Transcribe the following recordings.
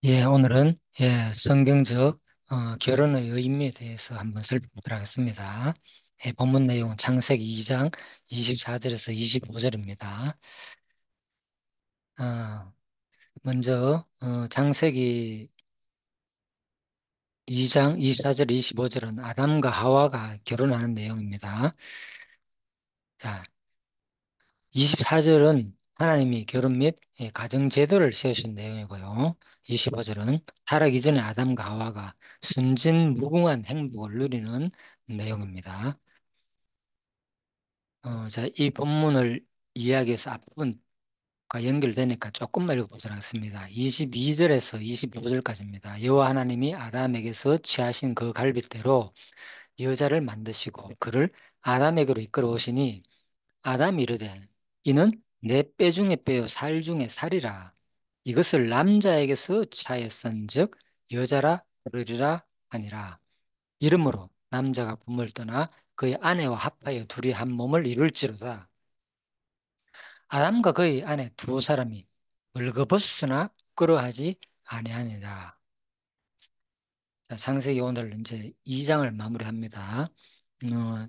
오늘은 성경적 결혼의 의미에 대해서 한번 살펴보도록 하겠습니다. 본문 내용은 창세기 2장 24절에서 25절입니다. 먼저 창세기 2장 24절 25절은 아담과 하와가 결혼하는 내용입니다. 자, 24절은 하나님이 결혼 및 가정 제도를 세우신 내용이고요. 25절은 타락 이전에 아담과 하와가 순진 무궁한 행복을 누리는 내용입니다. 자, 이 본문을 이야기해서 앞부분과 연결되니까 조금만 읽어보도록 하겠습니다. 22절에서 25절까지입니다. 여호와 하나님이 아담에게서 취하신 그 갈빗대로 여자를 만드시고 그를 아담에게로 이끌어 오시니 아담이 이르되 이는 내 뼈 중에 뼈요 살 중에 살이라. 이것을 남자에게서 차였은즉 여자라 부르리라 하니라. 이러므로 남자가 부모를 떠나 그의 아내와 합하여 둘이 한 몸을 이룰지로다. 아담과 그의 아내 두 사람이 벌거벗으나 부끄러워하지 아니하니라. 자, 창세기 오늘 이제 2장을 마무리합니다.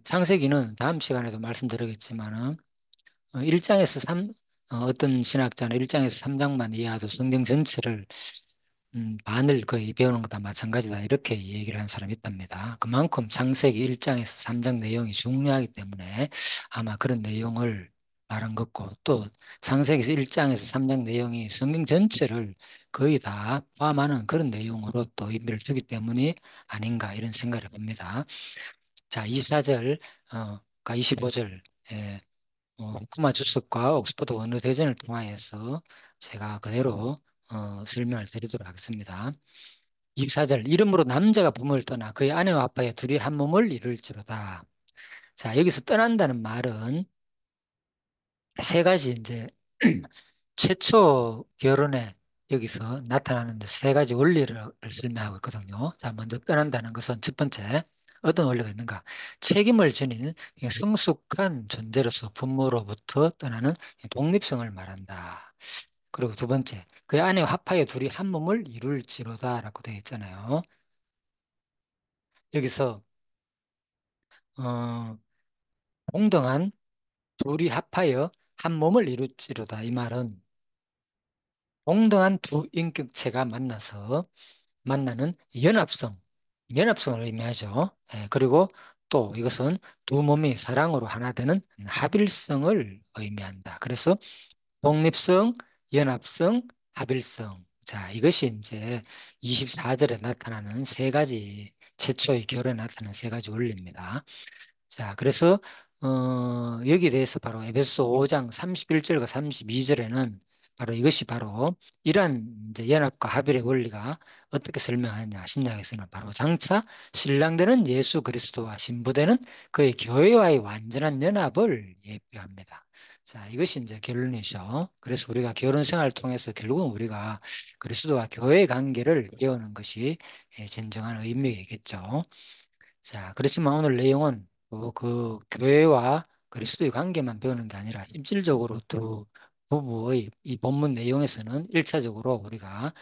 창세기는 다음 시간에도 말씀드리겠지만은 1장에서 어떤 신학자는 1장에서 3장만 이해하도 성경 전체를 반을 거의 배우는 거다 마찬가지다 이렇게 얘기를 하는 사람이 있답니다. 그만큼 창세기 1장에서 3장 내용이 중요하기 때문에 아마 그런 내용을 말한 것고 또 창세기 1장에서 3장 내용이 성경 전체를 거의 다 포함하는 그런 내용으로 또 의미를 두기 때문이 아닌가 이런 생각을 해봅니다. 자, 24절, 가 25절, 후쿠마 주석과 옥스퍼드 원어 대전을 통하여서 제가 그대로 설명을 드리도록 하겠습니다. 24절, 이름으로 남자가 부모를 떠나 그의 아내와 아빠의 둘이 한 몸을 이룰지로다. 자, 여기서 떠난다는 말은 세 가지 이제 최초 결혼에 여기서 나타나는데 세 가지 원리를 설명하고 있거든요. 자, 먼저 떠난다는 것은 첫 번째, 어떤 원리가 있는가? 책임을 지닌 성숙한 존재로서 부모로부터 떠나는 독립성을 말한다. 그리고 두 번째, 그 안에 합하여 둘이 한 몸을 이룰지로다라고 되어 있잖아요. 여기서 어, 동등한 둘이 합하여 한 몸을 이룰지로다. 이 말은 동등한 두 인격체가 만나서 만나는 연합성을 의미하죠. 그리고 또 이것은 두 몸이 사랑으로 하나 되는 합일성을 의미한다. 그래서 독립성, 연합성, 합일성. 자, 이것이 이제 24절에 나타나는 세 가지, 최초의 결혼에 나타나는 세 가지 원리입니다. 자, 그래서 여기에 대해서 바로 에베소 5장 31절과 32절에는 바로 이것이 바로 이러한 이제 연합과 합일의 원리가 어떻게 설명하느냐 신약에서는 바로 장차 신랑되는 예수 그리스도와 신부되는 그의 교회와의 완전한 연합을 예표합니다. 자, 이것이 이제 결론이죠. 그래서 우리가 결혼 생활을 통해서 결국은 우리가 그리스도와 교회의 관계를 배우는 것이 진정한 의미이겠죠. 자, 그렇지만 오늘 내용은 그 교회와 그리스도의 관계만 배우는 게 아니라 실질적으로 두 부부의 이 본문 내용에서는 일차적으로 우리가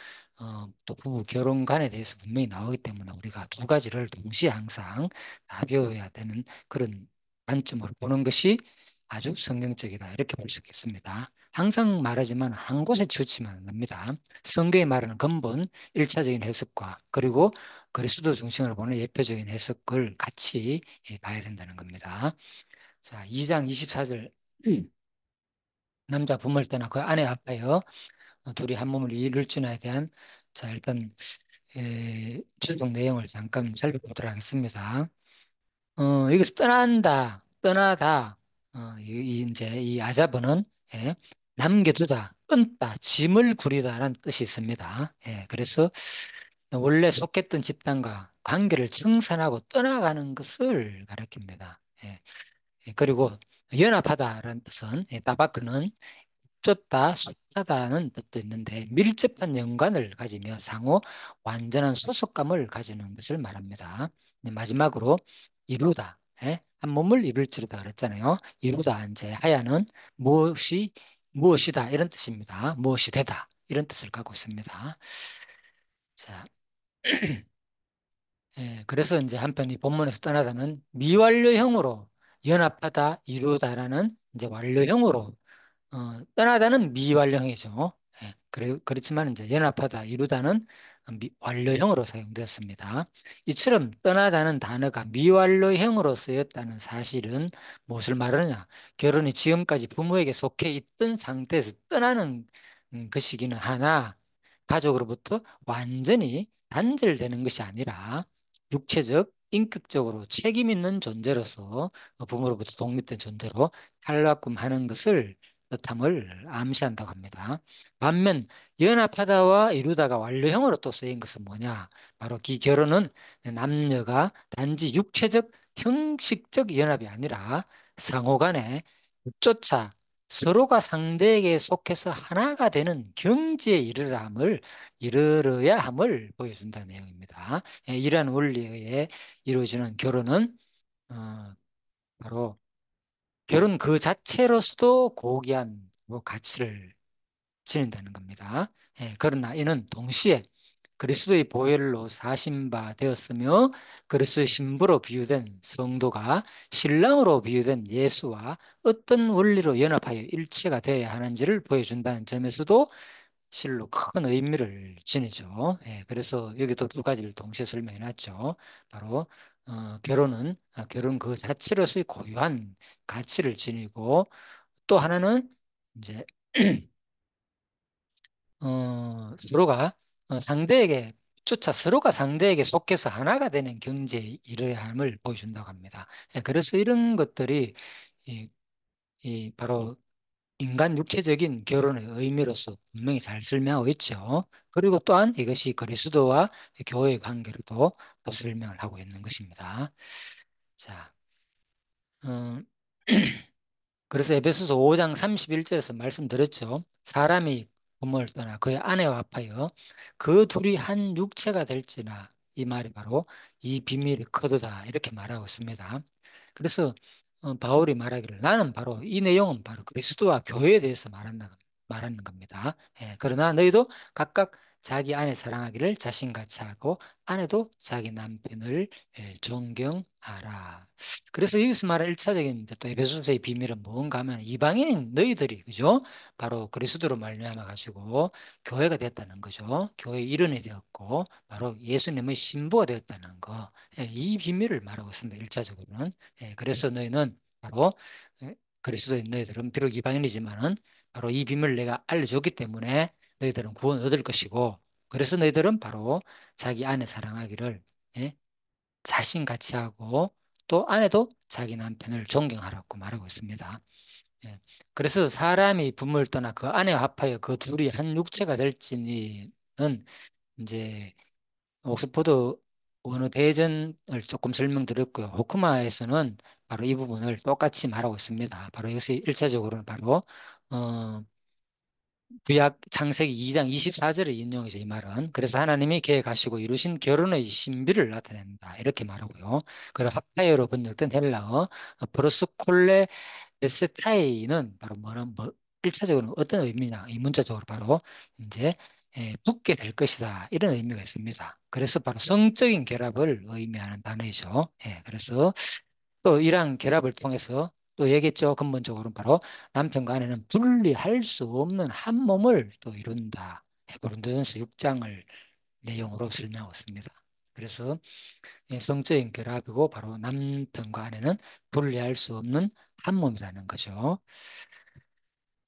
또 부부 결혼관에 대해서 분명히 나오기 때문에 우리가 두 가지를 동시에 항상 다 배워야 되는 그런 관점으로 보는 것이 아주 성경적이다 이렇게 볼 수 있겠습니다. 항상 말하지만 한 곳에 치우치면 안 됩니다. 성경이 말하는 근본, 일차적인 해석과 그리고 그리스도 중심으로 보는 예표적인 해석을 같이 봐야 된다는 겁니다. 자, 2장 24절 남자 부모를 떠나 그 아내 아파요. 둘이 한 몸을 이룰 줄에 대한 자 일단 최종 내용을 잠깐 살펴보도록 하겠습니다. 여기서 떠난다, 떠나다 이제 이 아자버는 남겨두다, 끊다, 짐을 부리다라는 뜻이 있습니다. 그래서 원래 속했던 집단과 관계를 청산하고 떠나가는 것을 가리킵니다. 그리고 연합하다라는 뜻은 따바크는 쫓다, 쏟다는 뜻도 있는데 밀접한 연관을 가지며 상호 완전한 소속감을 가지는 것을 말합니다. 마지막으로 이루다, 한 몸을 이룰지로다 그랬잖아요. 이루다 이제 하야는 무엇이다 이런 뜻입니다. 무엇이 되다 이런 뜻을 갖고 있습니다. 자, 그래서 이제 한편 이 본문에서 떠나다는 미완료형으로 연합하다, 이루다라는 이제 완료형으로 떠나다는 미완료형이죠. 그렇지만 이제 연합하다, 이루다는 완료형으로 사용되었습니다. 이처럼 떠나다는 단어가 미완료형으로 쓰였다는 사실은 무엇을 말하느냐? 결혼이 지금까지 부모에게 속해 있던 상태에서 떠나는 것이기는 하나, 가족으로부터 완전히 단절되는 것이 아니라 육체적, 인격적으로 책임 있는 존재로서 부모로부터 독립된 존재로 탈바꿈하는 것을 뜻함을 암시한다고 합니다. 반면 연합하다와 이루다가 완료형으로 또 쓰인 것은 뭐냐? 바로 이 결혼은 남녀가 단지 육체적, 형식적 연합이 아니라 상호 간에 쫓아 서로가 상대에게 속해서 하나가 되는 경지에 이르러야 함을 보여준다는 내용입니다. 이러한 원리에 의해 이루어지는 결혼은 어, 바로 결혼 그 자체로서도 고귀한 가치를 지닌다는 겁니다. 그러나 이는 동시에 그리스도의 보혈로 사신 바 되었으며 그리스도의 신부로 비유된 성도가 신랑으로 비유된 예수와 어떤 원리로 연합하여 일체가 되어야 하는지를 보여준다는 점에서도 실로 큰 의미를 지니죠. 그래서 여기도 두 가지를 동시에 설명해 놨죠. 바로 결혼 그 자체로서의 고유한 가치를 지니고 또 하나는 이제 서로가 상대에게 쫓아 서로가 상대에게 속해서 하나가 되는 경지에 이르야 함을 보여준다고 합니다. 그래서 이런 것들이 이, 이 바로 인간 육체적인 결혼의 의미로서 분명히 잘 설명하고 있죠. 그리고 또한 이것이 그리스도와 교회의 관계로도 또 설명을 하고 있는 것입니다. 자, 음, 그래서 에베소서 5장 31절에서 말씀드렸죠. 사람이 부모를 떠나 그의 아내와 합하여 그 둘이 한 육체가 될지나 이 말이 바로 이 비밀이 크도다 이렇게 말하고 있습니다. 그래서 바울이 말하기를 나는 바로 이 내용은 바로 그리스도와 교회에 대해서 말하는 겁니다. 그러나 너희도 각각 자기 아내 사랑하기를 자신같이 하고 아내도 자기 남편을 존경하라. 그래서 여기서 말하는 일차적인 이제 또 에베소서의 비밀은 뭔가 하면 이방인인 너희들이 그죠? 바로 그리스도로 말미암아 가지고 교회가 됐다는 거죠. 교회의 일원이 되었고 바로 예수님의 신부가 되었다는 거. 이 비밀을 말하고 있습니다. 일차적으로는. 그래서 너희는 바로 그리스도인 너희들은 비록 이방인이지만은 바로 이 비밀을 내가 알려줬기 때문에 너희들은 구원 얻을 것이고 그래서 너희들은 바로 자기 아내 사랑하기를 예, 자신같이 하고 또 아내도 자기 남편을 존경하라고 말하고 있습니다. 예. 그래서 사람이 부모를 떠나 그 아내와 합하여 그 둘이 한 육체가 될지는 이제 옥스퍼드 언어 대전을 조금 설명드렸고요. 호크마에서는 바로 이 부분을 똑같이 말하고 있습니다. 바로 이것이 일차적으로는 바로 어, 구약 창세기 2장 24절을 인용해서 이 말은 그래서 하나님이 계획하시고 이루신 결혼의 신비를 나타낸다 이렇게 말하고요. 그리고 합타이어로 번역된 헬라어 브로스콜레 에스타이는 바로 뭐 1차적으로 어떤 의미냐 이 문자적으로 바로 이제 붙게 될 것이다 이런 의미가 있습니다. 그래서 바로 성적인 결합을 의미하는 단어이죠. 그래서 또 이러한 결합을 통해서 또 얘기했죠. 근본적으로 바로 남편과 아내는 분리할 수 없는 한 몸을 또 이룬다. 고린도전서 6장을 내용으로 설명하고 있습니다. 그래서 성적인 결합이고 바로 남편과 아내는 분리할 수 없는 한 몸이라는 거죠.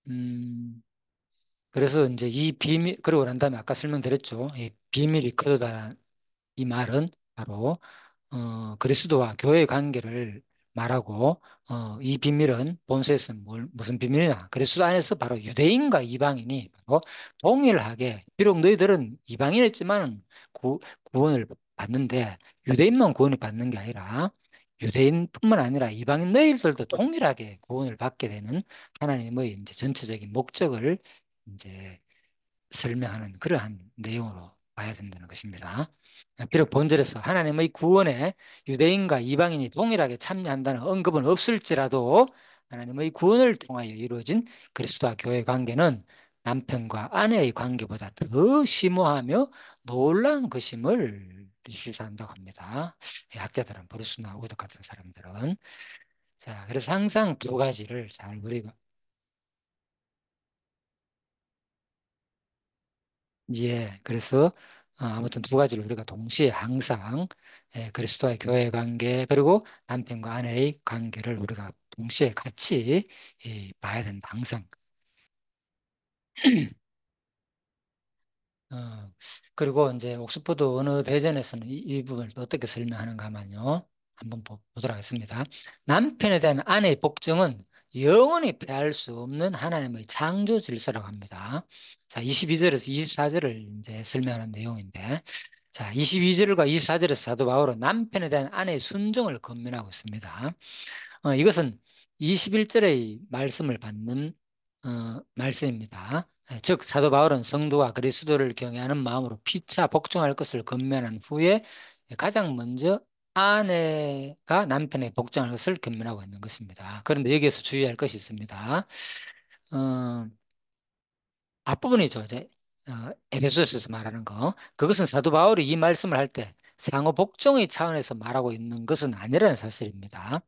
음, 그래서 이제 이 비밀, 그러고 난 다음에 아까 설명드렸죠. 이 비밀이 크다라는 이 말은 바로 그리스도와 교회의 관계를 말하고 이 비밀은 본서에서는 무슨 비밀이냐? 그리스도 안에서 바로 유대인과 이방인이 바로 동일하게 비록 너희들은 이방인이었지만 구원을 받는데 유대인만 구원을 받는 게 아니라 유대인뿐만 아니라 이방인 너희들도 동일하게 구원을 받게 되는 하나님의 이제 전체적인 목적을 이제 설명하는 그러한 내용으로 봐야 된다는 것입니다. 비록 본절에서 하나님의 구원에 유대인과 이방인이 동일하게 참여한다는 언급은 없을지라도 하나님의 구원을 통하여 이루어진 그리스도와 교회 관계는 남편과 아내의 관계보다 더 심오하며 놀라운 것임을 시사한다고 합니다. 학자들은 브루스나 우드 같은 사람들은. 자, 그래서 항상 두 가지를 잘 우리가 그래서 아무튼 두 가지를 우리가 동시에 항상 그리스도와의 교회 관계 그리고 남편과 아내의 관계를 우리가 동시에 같이 봐야 된다. 항상. 어, 그리고 이제 옥스퍼드 언어 대전에서는 이 부분을 또 어떻게 설명하는가 하면요. 한번 보도록 하겠습니다. 남편에 대한 아내의 복종은 영원히 피할 수 없는 하나님의 창조 질서라고 합니다. 자, 22절에서 24절을 이제 설명하는 내용인데, 자, 22절과 24절에서 사도 바울은 남편에 대한 아내의 순종을 권면하고 있습니다. 이것은 21절의 말씀을 받는 말씀입니다. 즉 사도 바울은 성도가 그리스도를 경외하는 마음으로 피차 복종할 것을 권면한 후에 가장 먼저 아내가 남편에게 복종할 것을 권면하고 있는 것입니다. 그런데 여기에서 주의할 것이 있습니다. 어, 앞부분이죠. 이제 에베소서에서 말하는 거. 그것은 사도 바울이 이 말씀을 할 때 상호 복종의 차원에서 말하고 있는 것은 아니라는 사실입니다.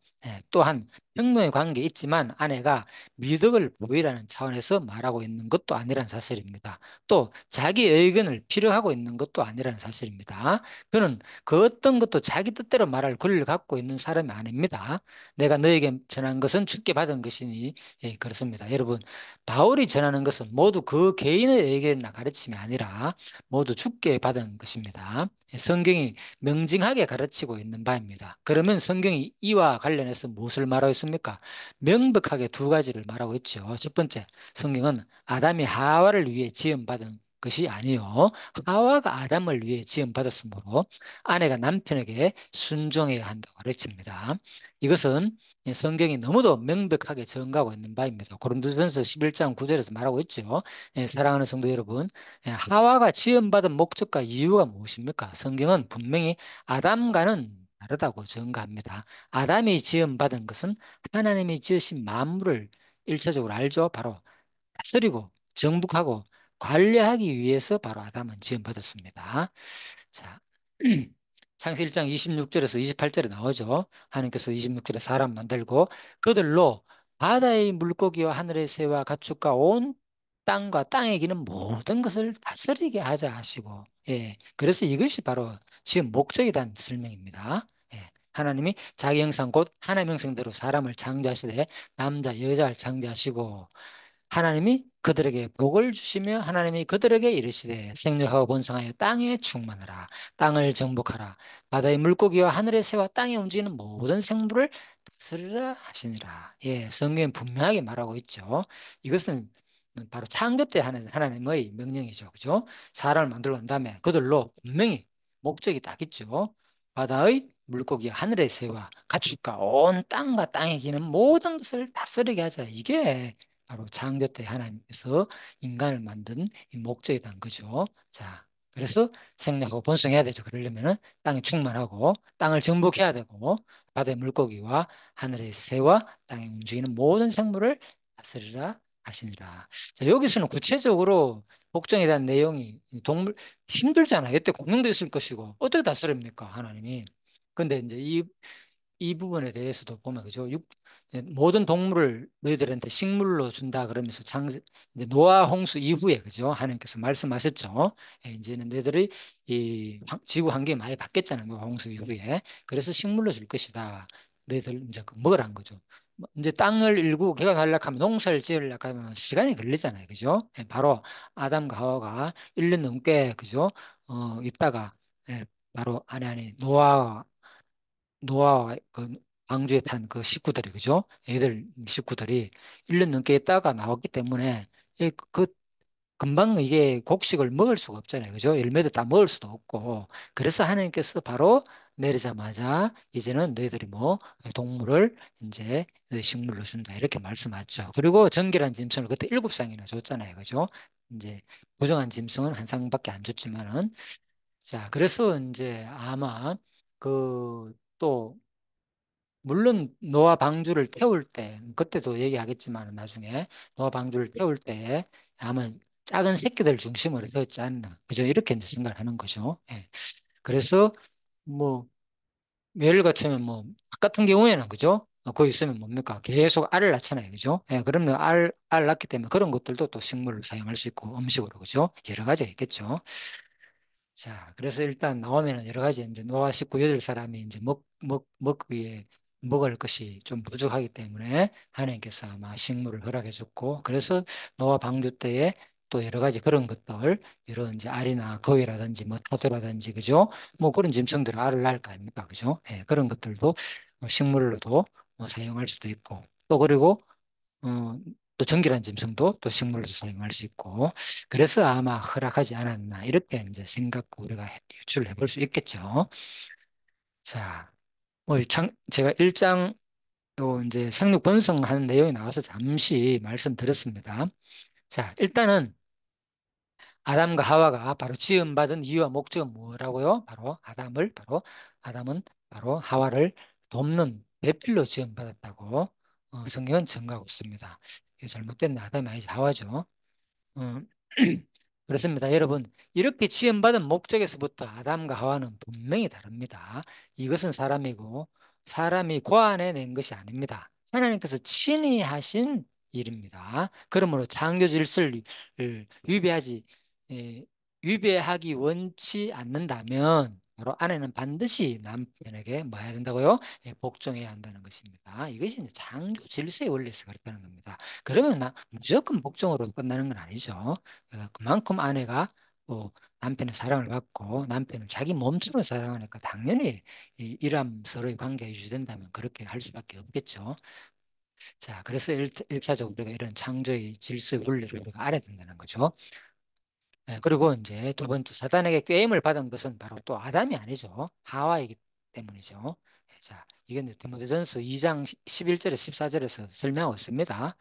또한 평등의 관계 있지만 아내가 미덕을 보이라는 차원에서 말하고 있는 것도 아니라는 사실입니다. 또 자기 의견을 필요하고 있는 것도 아니라는 사실입니다. 그는 그 어떤 것도 자기 뜻대로 말할 권리를 갖고 있는 사람이 아닙니다. 내가 너에게 전한 것은 주께 받은 것이니 그렇습니다. 여러분 바울이 전하는 것은 모두 그 개인의 의견이나 가르침이 아니라 모두 주께 받은 것입니다. 성경이 명징하게 가르치고 있는 바입니다. 그러면 성경이 이와 관련해서 무엇을 말하고 있습니까? 명백하게 두 가지를 말하고 있죠. 첫 번째, 성경은 아담이 하와를 위해 지음받은 것이 아니요. 하와가 아담을 위해 지음받았으므로 아내가 남편에게 순종해야 한다고 가르칩니다. 이것은 성경이 너무도 명백하게 증가하고 있는 바입니다. 고린도전서 11장 9절에서 말하고 있죠. 사랑하는 성도 여러분, 하와가 지음받은 목적과 이유가 무엇입니까? 성경은 분명히 아담과는 다르다고 증가합니다. 아담이 지음받은 것은 하나님이 지으신 만물을 일차적으로 알죠. 바로 다스리고 정복하고 관리하기 위해서 바로 아담은 지음받았습니다. 자, 창세 1장 26절에서 28절에 나오죠. 하나님께서 26절에 사람 만들고 그들로 바다의 물고기와 하늘의 새와 가축과 온 땅과 땅에 기는 모든 것을 다스리게 하자 하시고, 그래서 이것이 바로 지금 목적에 대한 설명입니다. 하나님이 자기 형상 곧 하나님 형상대로 사람을 창조하시되 남자 여자를 창조하시고 하나님이 그들에게 복을 주시며 하나님이 그들에게 이르시되 생육하고 번성하여 땅에 충만하라 땅을 정복하라 바다의 물고기와 하늘의 새와 땅에 움직이는 모든 생물을 다스리라 하시니라. 성경은 분명하게 말하고 있죠. 이것은 바로 창조 때 하는 하나님의 명령이죠. 그죠? 사람을 만들어 난 다음에 그들로 분명히 목적이 딱 있죠. 바다의 물고기와 하늘의 새와 가축과 온 땅과 땅에 기는 모든 것을 다스리게 하자. 이게 바로 창조 때 하나님께서 인간을 만든 이 목적에 대한 거죠. 자, 그래서 생략하고 번성해야 되죠. 그러려면은 땅이 충만하고 땅을 정복해야 되고 바다의 물고기와 하늘의 새와 땅에 움직이는 모든 생물을 다스리라 하시니라. 자, 여기서는 구체적으로 복종에 대한 내용이 동물 힘들잖아요. 이때 공룡도 있을 것이고 어떻게 다스립니까? 하나님이. 근데 이제 이 부분에 대해서도 보면 그죠? 모든 동물을 너희들한테 식물로 준다 그러면서 이제 노아 홍수 이후에 그죠? 하나님께서 말씀하셨죠. 이제는 너희들이 이 지구 환경이 많이 바뀌었잖아요. 노아 홍수 이후에. 그래서 식물로 줄 것이다. 너희들 이제 먹으라는 거죠. 이제 땅을 일구 개간하려고 하면 농사를 지으려고 하면 시간이 걸리잖아요. 그죠? 바로 아담과 하와가 1년 넘게 그죠? 있다가 바로 아니 노아와 그 방주에 탄 그 식구들이 그죠? 애들 식구들이 1년 넘게 있다가 나왔기 때문에 그 금방 이게 곡식을 먹을 수가 없잖아요. 그죠? 열매도 다 먹을 수도 없고. 그래서 하나님께서 바로 내리자마자 이제는 너희들이 뭐 동물을 이제 너희 식물로 준다. 이렇게 말씀하죠. 그리고 정결한 짐승을 그때 7쌍이나 줬잖아요. 그죠? 이제 부정한 짐승은 한 쌍밖에 안 줬지만은 자, 그래서 이제 아마 그또 물론 노아 방주를 태울 때, 그때도 얘기하겠지만 나중에 노아 방주를 태울 때 아마 작은 새끼들 중심으로 되었지 않나. 그죠? 이렇게 이제 생각을 하는 거죠. 예. 그래서 뭐 예를 갖추면 뭐 같은 경우에는 그죠? 거기 있으면 뭡니까? 계속 알을 낳잖아요. 그죠? 예, 그러면 알 낳기 때문에 그런 것들도 또 식물로 사용할 수 있고 음식으로 그죠? 여러 가지가 있겠죠. 자, 그래서 일단 나오면은 여러 가지 이제 노아 식구 8사람이 이제 먹기에 먹을 것이 좀 부족하기 때문에 하나님께서 아마 식물을 허락해 줬고, 그래서 노아 방주 때에 또 여러 가지 그런 것들, 이런 이제 알이나 거위라든지 뭐 타조라든지 그죠? 뭐 그런 짐승들 알을 낳을 거 아닙니까? 그죠? 예, 그런 것들도 식물로도 사용할 수도 있고, 또 그리고 어, 또 전기란 짐승도 또 식물로 사용할 수 있고 그래서 아마 허락하지 않았나 이렇게 이제 생각 우리가 유추를 해볼 수 있겠죠. 자, 뭐 제가 1장 요 이제 생육 번성하는 내용이 나와서 잠시 말씀드렸습니다. 자, 일단은 아담과 하와가 바로 지음받은 이유와 목적은 뭐라고요? 바로 아담은 바로 하와를 돕는 배필로 지음받았다고 성경은 증거하고 있습니다. 이게 잘못된 아담이 아니지 하와죠. 어, 그렇습니다. 여러분, 이렇게 지음받은 목적에서부터 아담과 하와는 분명히 다릅니다. 이것은 사람이고 사람이 고안해낸 것이 아닙니다. 하나님께서 친히 하신 일입니다. 그러므로 창조 질서를 위배하지 예, 위배하기 원치 않는다면 바로 아내는 반드시 남편에게 뭐 해야 된다고요? 복종해야 한다는 것입니다. 이것이 이제 창조 질서의 원리에서 그렇다는 겁니다. 그러면 무조건 복종으로 끝나는 건 아니죠. 그만큼 아내가 또 남편의 사랑을 받고 남편을 자기 몸처럼 사랑하니까 당연히 이 일함 서로의 관계가 유지된다면 그렇게 할 수밖에 없겠죠. 자, 그래서 일차적으로 우리가 이런 창조의 질서 원리를 우리가 알아야 된다는 거죠. 그리고 이제 두 번째 사단에게 꾀임을 받은 것은 바로 또 아담이 아니죠. 하와이기 때문이죠. 자, 이건 이제 디모데전서 2장 11절에 14절에서 설명하고 있습니다.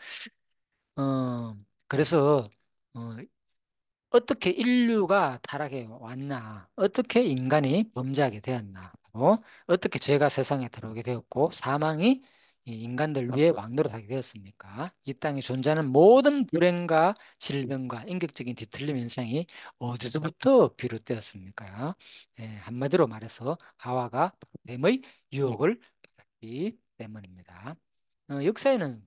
어, 그래서 어, 어떻게 인류가 타락해 왔나? 어떻게 인간이 범죄하게 되었나? 어떻게 죄가 세상에 들어오게 되었고 사망이 이 인간들 위에 왕노릇하게 되었습니까? 이 땅에 존재하는 모든 불행과 질병과 인격적인 뒤틀림 현상이 어디서부터 비롯되었습니까? 한마디로 말해서 하와가 뱀의 유혹을 받았기 때문입니다. 역사에는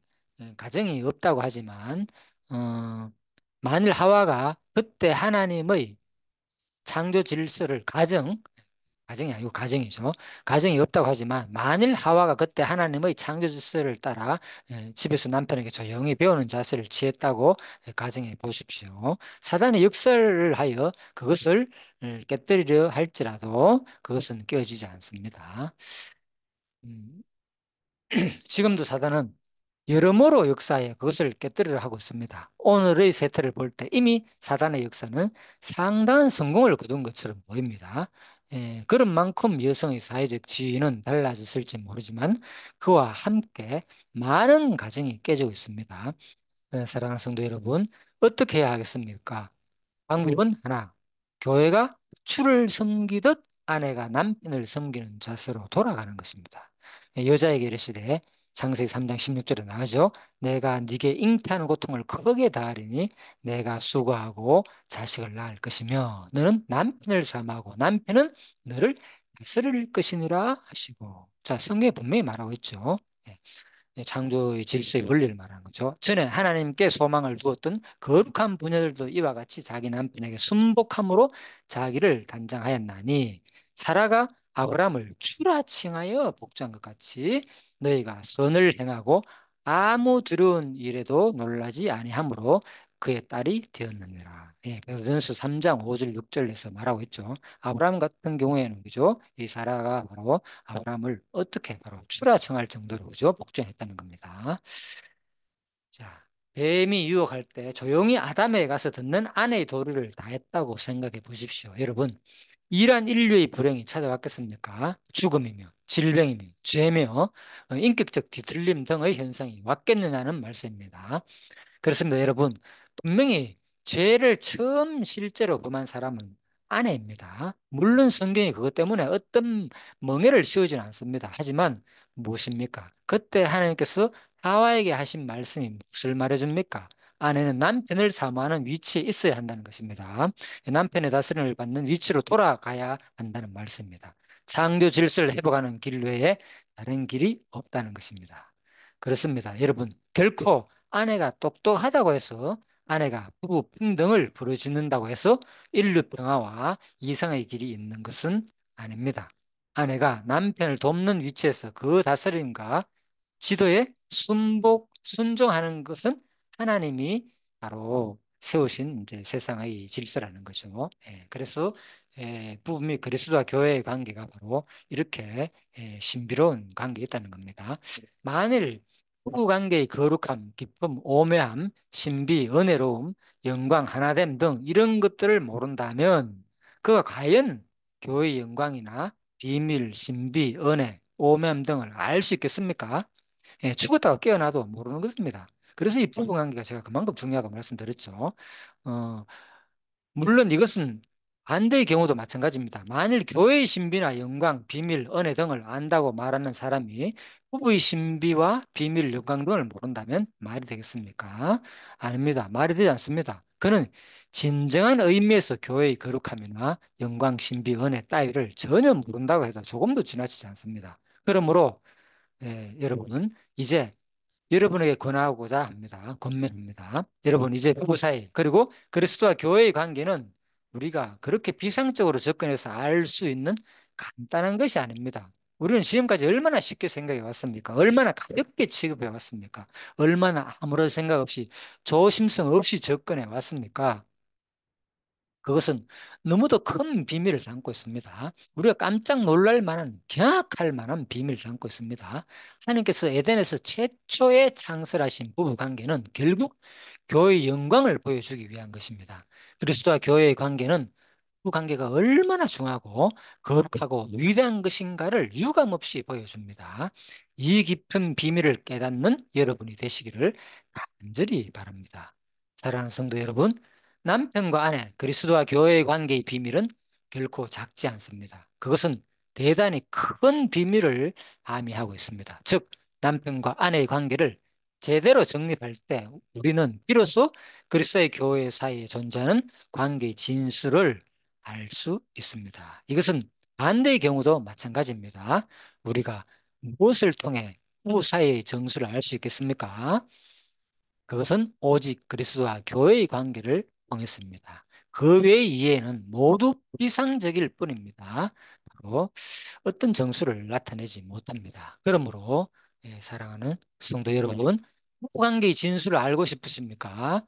가정이 없다고 하지만 어, 만일 하와가 그때 하나님의 창조 질서를 가정이 아니고 가정이죠. 가정이 없다고 하지만 만일 하와가 그때 하나님의 창조 질서를 따라 집에서 남편에게 조용히 배우는 자세를 취했다고 가정해 보십시오. 사단의 역사를 하여 그것을 깨뜨리려 할지라도 그것은 깨어지지 않습니다. 음, 지금도 사단은 여러모로 역사에 그것을 깨뜨리려 하고 있습니다. 오늘의 세태를 볼 때 이미 사단의 역사는 상당한 성공을 거둔 것처럼 보입니다. 그런 만큼 여성의 사회적 지위는 달라졌을지 모르지만 그와 함께 많은 가정이 깨지고 있습니다. 사랑하는 성도 여러분, 어떻게 해야 하겠습니까? 방법은 하나, 교회가 주를 섬기듯 아내가 남편을 섬기는 자세로 돌아가는 것입니다. 여자에게 이르시되 창세기 3장 16절에 나오죠. 내가 네게 잉태하는 고통을 크게 다하리니 내가 수고하고 자식을 낳을 것이며 너는 남편을 삼하고 남편은 너를 다스릴 것이니라 하시고 자 성경에 분명히 말하고 있죠. 예. 창조의 질서의 원리를 말하는 거죠. 전에 하나님께 소망을 두었던 거룩한 부녀들도 이와 같이 자기 남편에게 순복함으로 자기를 단장하였나니 사라가 아브라함을 주라 칭하여 복종한 것 같이 너희가 선을 행하고 아무 두려운 일에도 놀라지 아니하므로 그의 딸이 되었느니라. 베드로전서 3장 5절 6절에서 말하고 있죠. 아브라함 같은 경우에는 그죠? 이 사라가 바로 아브라함을 어떻게 바로 추라 청할 정도로 그죠? 복종했다는 겁니다. 자, 뱀이 유혹할 때 조용히 아담에 가서 듣는 아내의 도리를 다했다고 생각해 보십시오. 여러분, 이러한 인류의 불행이 찾아왔겠습니까? 죽음이며 질병이며 죄며 인격적 뒤틀림 등의 현상이 왔겠느냐는 말씀입니다. 그렇습니다, 여러분. 분명히 죄를 처음 실제로 범한 사람은 아내입니다. 물론 성경이 그것 때문에 어떤 멍에를 씌우지는 않습니다. 하지만 무엇입니까? 그때 하나님께서 하와에게 하신 말씀이 무엇을 말해줍니까? 아내는 남편을 사모하는 위치에 있어야 한다는 것입니다. 남편의 다스림을 받는 위치로 돌아가야 한다는 말씀입니다. 창조 질서를 회복하는 길 외에 다른 길이 없다는 것입니다. 그렇습니다. 여러분, 결코 아내가 똑똑하다고 해서 아내가 부부 평등을 부르짖는다고 해서 인류 평화와 이상의 길이 있는 것은 아닙니다. 아내가 남편을 돕는 위치에서 그 다스림과 지도에 순종하는 것은 하나님이 바로 세우신 이제 세상의 질서라는 거죠. 예, 그래서 부부 및 그리스도와 교회의 관계가 바로 이렇게 신비로운 관계에 있다는 겁니다. 만일 부부 관계의 거룩함, 기쁨, 오묘함, 신비, 은혜로움, 영광, 하나됨 등 이런 것들을 모른다면 그가 과연 교회의 영광이나 비밀, 신비, 은혜, 오묘함 등을 알 수 있겠습니까? 예, 죽었다가 깨어나도 모르는 것입니다. 그래서 이 부부 관계가 제가 그만큼 중요하다고 말씀드렸죠. 어, 물론 이것은 반대의 경우도 마찬가지입니다. 만일 교회의 신비나 영광, 비밀, 은혜 등을 안다고 말하는 사람이 부부의 신비와 비밀, 영광 등을 모른다면 말이 되겠습니까? 아닙니다. 말이 되지 않습니다. 그는 진정한 의미에서 교회의 거룩함이나 영광, 신비, 은혜 따위를 전혀 모른다고 해도 조금도 지나치지 않습니다. 그러므로 여러분은 이제 여러분에게 권하고자 합니다. 권면합니다. 여러분 이제 부부 사이 그리고 그리스도와 교회의 관계는 우리가 그렇게 비상적으로 접근해서 알 수 있는 간단한 것이 아닙니다. 우리는 지금까지 얼마나 쉽게 생각해 왔습니까? 얼마나 가볍게 취급해 왔습니까? 얼마나 아무런 생각 없이 조심성 없이 접근해 왔습니까? 그것은 너무도 큰 비밀을 담고 있습니다. 우리가 깜짝 놀랄 만한, 경악할 만한 비밀을 담고 있습니다. 하나님께서 에덴에서 최초에 창설하신 부부 관계는 결국 교회의 영광을 보여주기 위한 것입니다. 그리스도와 교회의 관계는 그 관계가 얼마나 중하고 거룩하고 위대한 것인가를 유감없이 보여줍니다. 이 깊은 비밀을 깨닫는 여러분이 되시기를 간절히 바랍니다. 사랑하는 성도 여러분, 남편과 아내, 그리스도와 교회의 관계의 비밀은 결코 작지 않습니다. 그것은 대단히 큰 비밀을 함의하고 있습니다. 즉, 남편과 아내의 관계를 제대로 정립할 때 우리는 비로소 그리스도의 교회 사이에 존재하는 관계의 진수를 알 수 있습니다. 이것은 반대의 경우도 마찬가지입니다. 우리가 무엇을 통해 부부 사이의 정수를 알 수 있겠습니까? 그것은 오직 그리스도와 교회의 관계를 통했습니다. 그 외의 이해는 모두 피상적일 뿐입니다. 바로 어떤 정수를 나타내지 못합니다. 그러므로 사랑하는 성도 여러분, 부부 관계의 진수를 알고 싶으십니까?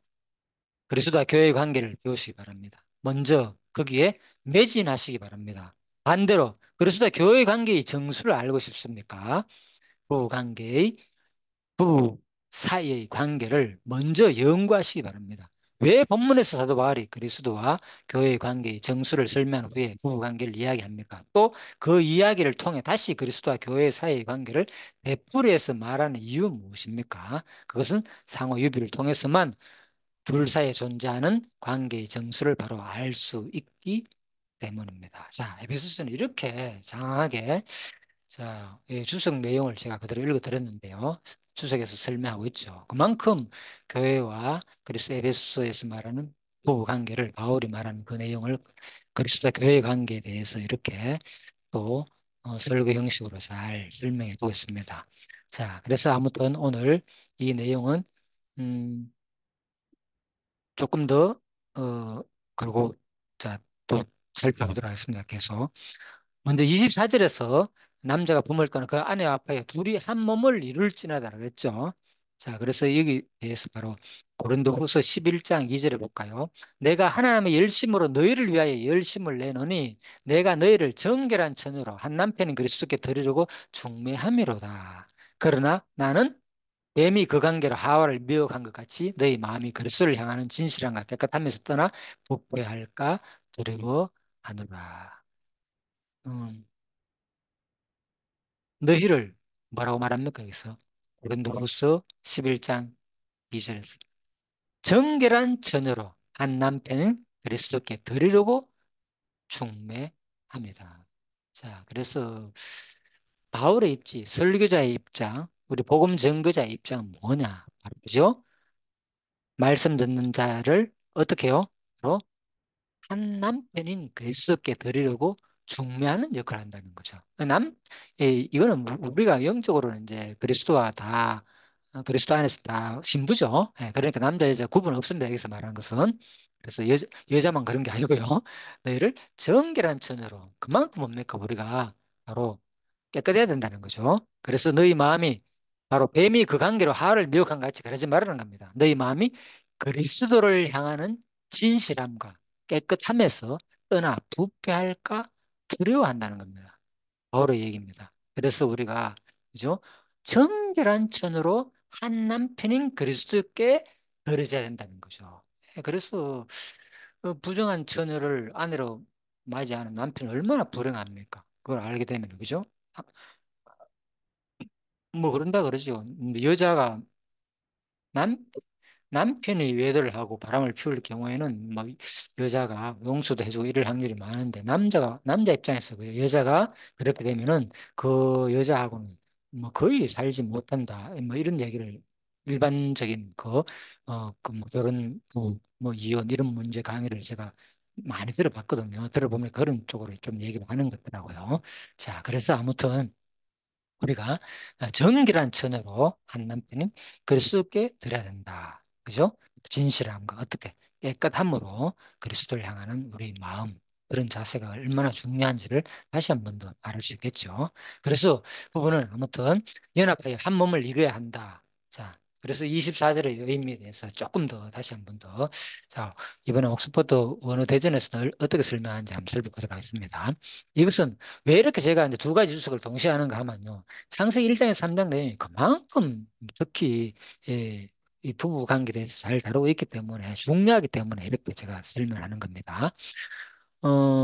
그리스도와 교회의 관계를 배우시기 바랍니다. 먼저 거기에 매진하시기 바랍니다. 반대로 그리스도와 교회의 관계의 정수를 알고 싶습니까? 부부 관계의 부부 사이의 관계를 먼저 연구하시기 바랍니다. 왜 본문에서 사도 바울이 그리스도와 교회의 관계의 정수를 설명한 후에 부부 관계를 이야기합니까? 또 그 이야기를 통해 다시 그리스도와 교회 사이의 관계를 되풀이해서 말하는 이유 무엇입니까? 그것은 상호 유비를 통해서만 둘 사이에 존재하는 관계의 정수를 바로 알 수 있기 때문입니다. 자, 에베소서는 이렇게 장황하게 자, 주석 내용을 제가 그대로 읽어드렸는데요. 주석에서 설명하고 있죠. 그만큼 교회와 그리스도 에베소서에서 말하는 부부 관계를 바울이 말하는 그 내용을 그리스도와 교회 관계에 대해서 이렇게 또 설교 형식으로 잘 설명해 보겠습니다. 자, 그래서 아무튼 오늘 이 내용은 음, 조금 더 그리고 자, 또 살펴보도록 하겠습니다. 계속. 먼저 24절에서 남자가 부모를 떠나 그 아내와 아파요. 둘이 한 몸을 이룰지나다 그랬죠. 자, 그래서 여기 대해서 바로 고린도후서 11장 2절에 볼까요? 내가 하나님의 열심으로 너희를 위하여 열심을 내노니 내가 너희를 정결한 처녀로 한 남편인 그리스도께 드리려고 중매함이로다. 그러나 나는 뱀이 그 관계로 하와를 미혹한 것 같이 너희 마음이 그리스도를 향하는 진실함과 깨끗함에서 떠나 부패할까 두려워하노라. 음. 너희를 뭐라고 말합니까? 여기서 고린도후서 11장 2절에서 정결한 처녀로 한 남편은 그리스도께 드리려고 중매합니다. 자, 그래서 바울의 입지, 설교자의 입장, 우리 복음 전거자의 입장은 뭐냐? 바로 그죠? 말씀 듣는 자를 어떻게 해요? 바로 한 남편인 그리스도께 드리려고 중매하는 역할을 한다는 거죠. 이거는 우리가 영적으로는 이제 그리스도와 다, 그리스도 안에서 다 신부죠. 예, 그러니까 남자, 여자 구분 없습니다. 여기서 말하는 것은. 그래서 여자만 그런 게 아니고요. 너희를 정결한 천으로 그만큼 뭡니까? 우리가 바로 깨끗해야 된다는 거죠. 그래서 너희 마음이 바로 뱀이 그 관계로 하와를 미혹한 같이 그러지 말라는 겁니다. 너희 마음이 그리스도를 향하는 진실함과 깨끗함에서 떠나 부패할까 두려워한다는 겁니다. 바울의 얘기입니다. 그래서 우리가 그죠? 정결한 천으로 한 남편인 그리스도께 들어져야 된다는 거죠. 그래서 부정한 처녀를 아내로 맞이하는 남편이 얼마나 불행합니까? 그걸 알게 되면 그죠? 아, 뭐 그런다 그러죠. 여자가 남 남편이 외도를 하고 바람을 피울 경우에는 뭐 여자가 용서도 해주고 이럴 확률이 많은데 남자 입장에서 그 여자가 그렇게 되면은 그 여자하고는 뭐 거의 살지 못한다 뭐 이런 얘기를 일반적인 그뭐 결혼 뭐 이혼 이런 문제 강의를 제가 많이 들어봤거든요. 들어보면 그런 쪽으로 좀 얘기를 하는 것 같더라고요. 자, 그래서 아무튼 우리가 정결한 처녀로 한 남편인 그리스도께 드려야 된다. 그죠? 진실함과 어떻게 깨끗함으로 그리스도를 향하는 우리 마음 그런 자세가 얼마나 중요한지를 다시 한 번 더 말할 수 있겠죠. 그래서 부부는 아무튼 연합하여 한 몸을 이루어야 한다. 자, 그래서 24절의 의미에 대해서 조금 더 다시 한 번 더. 자, 이번에 옥스퍼드 원어 대전에서 어떻게 설명하는지 한번 살펴보도록 하겠습니다. 이것은 왜 이렇게 제가 이제 두 가지 주석을 동시에 하는가 하면요. 창세기 1장에서 3장 내용이 그만큼 특히 예, 이 부부 관계에 대해서 잘 다루고 있기 때문에 중요하기 때문에 이렇게 제가 설명하는 겁니다.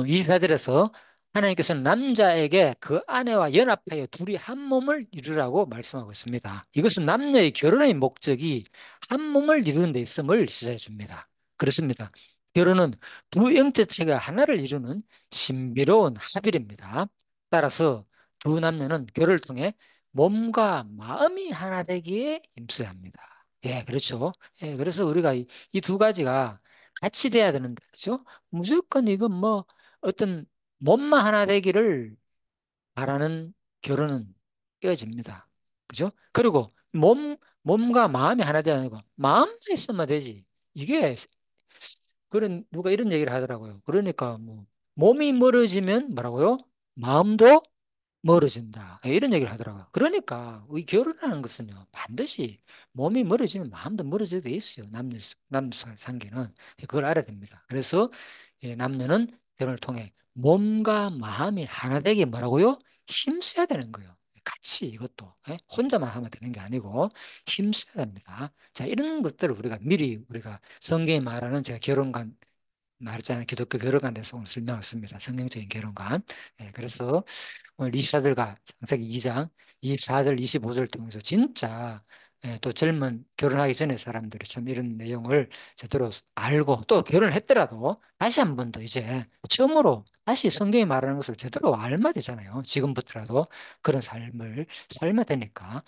24절에서 하나님께서는 남자에게 그 아내와 연합하여 둘이 한 몸을 이루라고 말씀하고 있습니다. 이것은 남녀의 결혼의 목적이 한 몸을 이루는 데 있음을 시사해 줍니다. 그렇습니다. 결혼은 두 영체체가 하나를 이루는 신비로운 합일입니다. 따라서 두 남녀는 결혼을 통해 몸과 마음이 하나 되기에 힘써야 합니다. 예, 그렇죠. 예, 그래서 우리가 이 두 가지가 같이 돼야 되는데, 그죠? 무조건 이건 뭐 어떤 몸만 하나 되기를 바라는 결혼은 깨어집니다. 그죠? 그리고 몸과 마음이 하나 되지 않고 마음만 있으면 되지. 이게 그런 누가 이런 얘기를 하더라고요. 그러니까 뭐 몸이 멀어지면 뭐라고요? 마음도 멀어진다. 이런 얘기를 하더라고요. 그러니까 이 결혼하는 것은요, 반드시 몸이 멀어지면 마음도 멀어지게 돼 있어요. 남녀 관계는. 그걸 알아야 됩니다. 그래서 남녀는 결혼을 통해 몸과 마음이 하나 되게 뭐라고요? 힘써야 되는 거예요. 같이 이것도 혼자만 하면 되는 게 아니고 힘써야 됩니다. 자, 이런 것들을 우리가 미리 우리가 성경이 말하는 제가 결혼관 말했잖아요. 기독교 결혼관에 대해서 오늘 설명했습니다. 성경적인 결혼관. 그래서 오늘 24절과 창세기 2장 24절, 25절 통해서 진짜 또 젊은 결혼하기 전에 사람들이 참 이런 내용을 제대로 알고 또 결혼을 했더라도 다시 한 번 더 이제 처음으로 다시 성경이 말하는 것을 제대로 알면 되잖아요. 지금부터라도 그런 삶을 살면 되니까.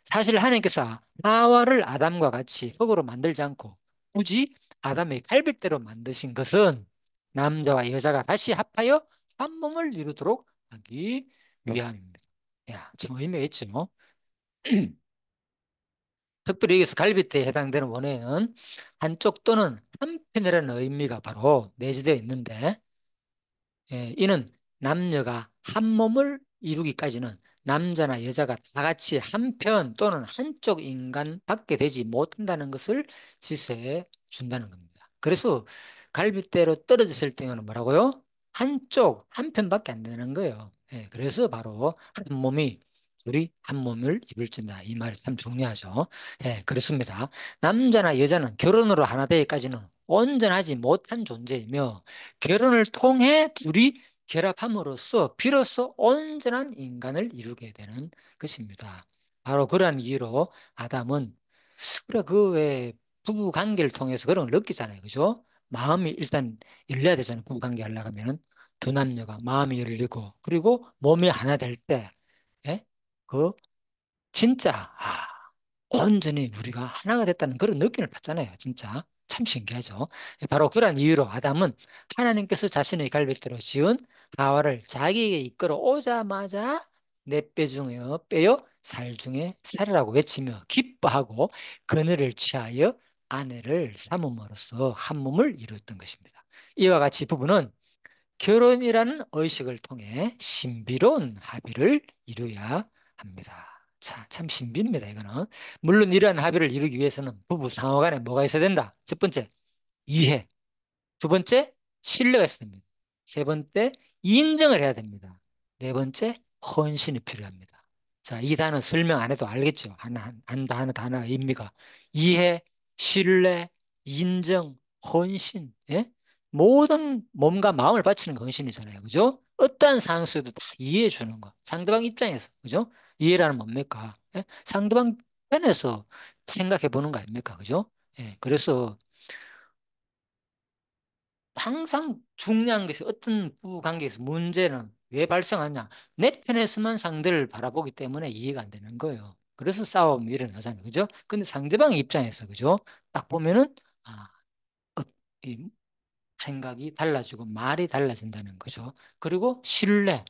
사실 하나님께서 하와를 아담과 같이 흙으로 만들지 않고 굳이 아담의 갈빗대로 만드신 것은 남자와 여자가 다시 합하여 한 몸을 이루도록 하기 위함입니다. 야, 참 의미가 있죠. 특별히 여기서 갈빗대에 해당되는 원어에는 한쪽 또는 한편이라는 의미가 바로 내재되어 있는데 이는 남녀가 한 몸을 이루기까지는 남자나 여자가 다 같이 한 편 또는 한쪽 인간밖에 되지 못한다는 것을 지시해 준다는 겁니다. 그래서 갈빗대로 떨어졌을 때는 뭐라고요? 한 편밖에 안 되는 거예요. 그래서 바로 한 몸이 둘이 한 몸을 이룰진다. 이 말이 참 중요하죠. 그렇습니다. 남자나 여자는 결혼으로 하나 되기까지는 온전하지 못한 존재이며 결혼을 통해 둘이 결합함으로써 비로소 온전한 인간을 이루게 되는 것입니다. 바로 그러한 이유로 아담은 그래 그 왜 부부 관계를 통해서 그런 걸 느끼잖아요. 그죠? 마음이 일단 일려야 되잖아요. 부부 관계 하려고 하면은 두 남녀가 마음이 열리고 그리고 몸이 하나 될 때, 예? 그 진짜 온전히 우리가 하나가 됐다는 그런 느낌을 받잖아요. 진짜 참 신기하죠. 바로 그런 이유로 아담은 하나님께서 자신의 갈빗대로 지은 하와를 자기에게 이끌어 오자마자 내 뼈 중에 뼈요 살 중에 살이라고 외치며 기뻐하고 그늘을 취하여 아내를 삼음으로써 한 몸을 이루었던 것입니다. 이와 같이 부부는 결혼이라는 의식을 통해 신비로운 합의를 이루어야 합니다. 자, 참 신비입니다, 이거는. 물론 이러한 합의를 이루기 위해서는 부부 상호 간에 뭐가 있어야 된다? 첫 번째, 이해. 두 번째, 신뢰가 있어야 됩니다. 세 번째, 인정을 해야 됩니다. 네 번째, 헌신이 필요합니다. 자, 이 단어 설명 안 해도 알겠죠? 하나 단어 의미가. 이해, 신뢰, 인정, 헌신. 예? 모든 몸과 마음을 바치는 게 헌신이잖아요. 그죠? 어떠한 상황 속에도 다 이해해 주는 거. 상대방 입장에서. 그죠? 이해라는 뭡니까? 예? 상대방 편에서 생각해 보는 거 아닙니까? 그죠? 예. 그래서 항상 중요한 것이 어떤 부부 관계에서 문제는 왜 발생하냐? 내 편에서만 상대를 바라보기 때문에 이해가 안 되는 거예요. 그래서 싸움이 일어나잖아요. 그죠? 근데 상대방의 입장에서, 그죠? 딱 보면은, 아, 어, 이 생각이 달라지고 말이 달라진다는 거죠. 그리고 신뢰.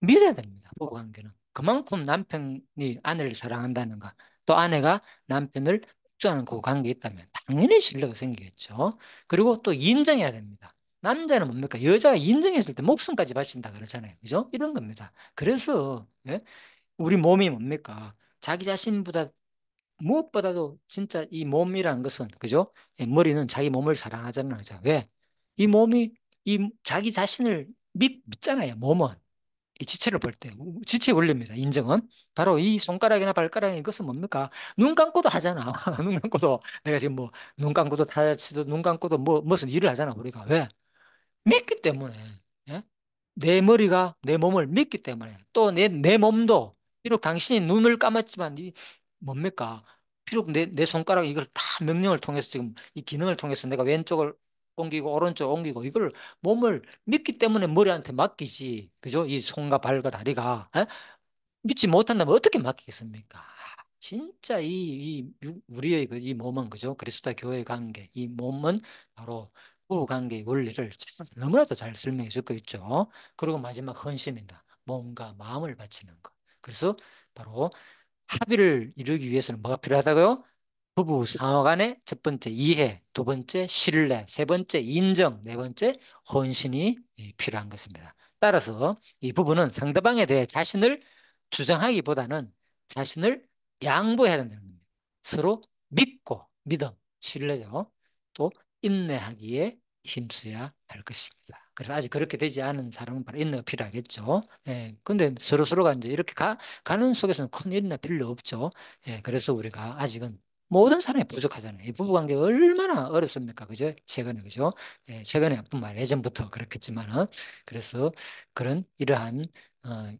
믿어야 됩니다. 부부관계는. 그만큼 남편이 아내를 사랑한다는가, 또 아내가 남편을 복종하는 그 관계에 있다면 당연히 신뢰가 생기겠죠. 그리고 또 인정해야 됩니다. 남자는 뭡니까? 여자가 인정해줄 때 목숨까지 바친다 그러잖아요. 그죠? 이런 겁니다. 그래서 예? 우리 몸이 뭡니까? 자기 자신보다 무엇보다도 진짜 이 몸이라는 것은 그죠? 예, 머리는 자기 몸을 사랑하잖아요. 그죠? 왜? 이 몸이 이 자기 자신을 믿잖아요. 몸은. 이 지체를 볼 때, 지체 원리입니다. 인정은. 바로 이 손가락이나 발가락이 이것은 뭡니까? 눈 감고도 하잖아. 눈 감고도, 내가 지금 뭐, 눈 감고도 다치도 눈 감고도 뭐, 무슨 일을 하잖아. 우리가. 왜? 믿기 때문에. 예? 내 머리가 내 몸을 믿기 때문에. 또 내 몸도, 비록 당신이 눈을 감았지만, 이, 뭡니까? 비록 내 손가락이 이걸 다 명령을 통해서 지금 이 기능을 통해서 내가 왼쪽을 옮기고 오른쪽 옮기고 이걸 몸을 믿기 때문에 머리한테 맡기지. 그죠? 이 손과 발과 다리가. 예? 믿지 못한다면 어떻게 맡기겠습니까? 진짜 우리의 이 몸은 그죠? 그리스도와 교회 관계, 이 몸은 바로 부부 관계의 원리를 너무나도 잘 설명해 줄 거 있죠. 그리고 마지막 헌신입니다. 몸과 마음을 바치는 것. 그래서 바로 합의를 이루기 위해서는 뭐가 필요하다고요? 부부 상호 간의 첫 번째 이해, 두 번째 신뢰, 세 번째 인정, 네 번째 헌신이 필요한 것입니다. 따라서 이 부부는 상대방에 대해 자신을 주장하기보다는 자신을 양보해야 된다는 겁니다. 서로 믿고, 믿음, 신뢰죠. 또 인내하기에 힘써야 할 것입니다. 그래서 아직 그렇게 되지 않은 사람은 바로 인내가 필요하겠죠. 예, 근데 서로가 이제 이렇게 가는 속에서는 큰 인내 필요 없죠. 예, 그래서 우리가 아직은 모든 사람이 부족하잖아요. 이 부부관계 얼마나 어렵습니까? 그죠? 최근에, 그죠? 예, 최근에 뿐만 아니라 예전부터 그렇겠지만은, 그래서 그런 이러한, 어,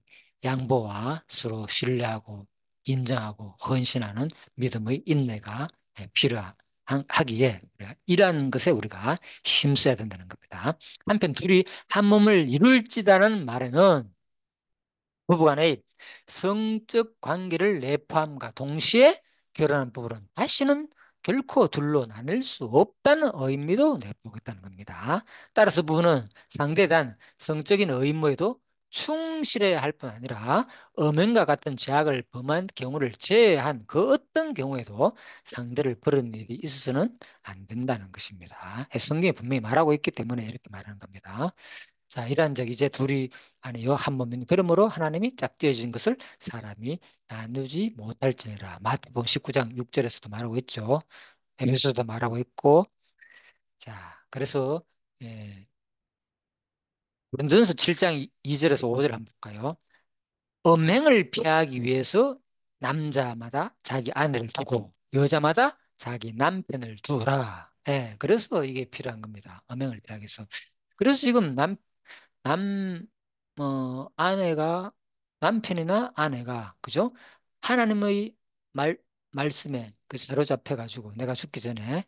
양보와 서로 신뢰하고 인정하고 헌신하는 믿음의 인내가 필요하기에 이러한 것에 우리가 힘써야 된다는 겁니다. 한편 둘이 한 몸을 이룰지라는 말에는 부부간의 성적 관계를 내포함과 동시에 결혼한 부부는 다시는 결코 둘로 나눌 수 없다는 의미도 내포하고 있다는 겁니다. 따라서 부부는 상대에 대한 성적인 의무에도 충실해야 할 뿐 아니라 음행과 같은 죄악을 범한 경우를 제외한 그 어떤 경우에도 상대를 버리는 일이 있어서는 안 된다는 것입니다. 성경이 분명히 말하고 있기 때문에 이렇게 말하는 겁니다. 자, 이러한 적 이제 둘이 아니요 한 몸인 그러므로 하나님이 짝지어 진 것을 사람이 나누지 못할지니라. 마태복음 19장 6절에서도 말하고 있죠. 에베소서도 말하고 있고. 자, 그래서 고린도전서 7장 2절에서 5절 한번 볼까요? 음행을 피하기 위해서 남자마다 자기 아내를 두고 여자마다 자기 남편을 두라. 예, 그래서 이게 필요한 겁니다. 음행을 피하기 위해서. 그래서 지금 남, 아내가, 남편이나 아내가, 그죠? 하나님의 말, 말씀에 그 사로잡혀가지고 내가 죽기 전에